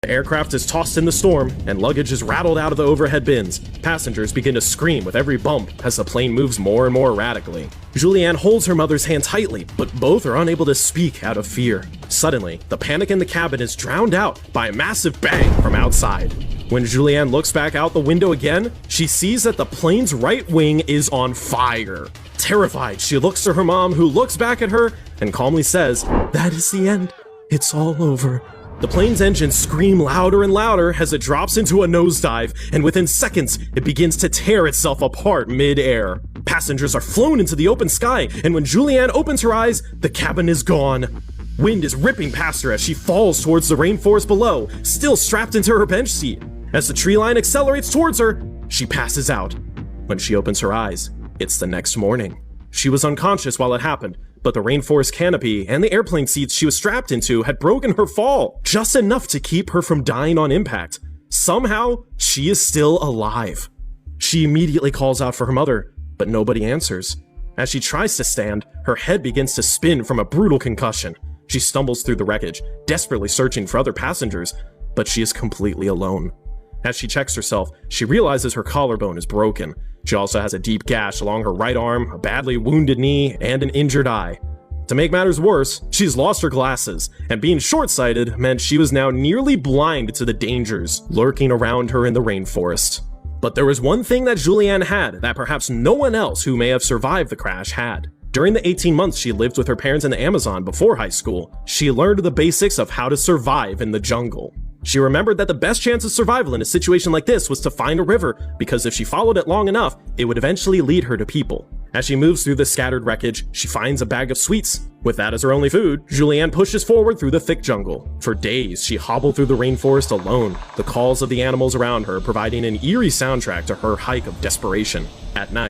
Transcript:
The aircraft is tossed in the storm, and luggage is rattled out of the overhead bins. Passengers begin to scream with every bump as the plane moves more and more erratically. Julianne holds her mother's hand tightly, but both are unable to speak out of fear. Suddenly, the panic in the cabin is drowned out by a massive bang from outside. When Julianne looks back out the window again, she sees that the plane's right wing is on fire. Terrified, she looks to her mom, who looks back at her and calmly says, "That is the end. It's all over." The plane's engines scream louder and louder as it drops into a nosedive, and within seconds, it begins to tear itself apart mid-air. Passengers are flown into the open sky, and when Julianne opens her eyes, the cabin is gone. Wind is ripping past her as she falls towards the rainforest below, still strapped into her bench seat. As the tree line accelerates towards her, she passes out. When she opens her eyes, it's the next morning. She was unconscious while it happened, but the rainforest canopy and the airplane seats she was strapped into had broken her fall, just enough to keep her from dying on impact. Somehow, she is still alive. She immediately calls out for her mother, but nobody answers. As she tries to stand, her head begins to spin from a brutal concussion. She stumbles through the wreckage, desperately searching for other passengers, but she is completely alone. As she checks herself, she realizes her collarbone is broken. She also has a deep gash along her right arm, a badly wounded knee, and an injured eye. To make matters worse, she's lost her glasses, and being short-sighted meant she was now nearly blind to the dangers lurking around her in the rainforest. But there was one thing that Julianne had that perhaps no one else who may have survived the crash had. During the 18 months she lived with her parents in the Amazon before high school, she learned the basics of how to survive in the jungle. She remembered that the best chance of survival in a situation like this was to find a river, because if she followed it long enough, it would eventually lead her to people. As she moves through the scattered wreckage, she finds a bag of sweets. With that as her only food, Julianne pushes forward through the thick jungle. For days, she hobbled through the rainforest alone, the calls of the animals around her providing an eerie soundtrack to her hike of desperation. At night,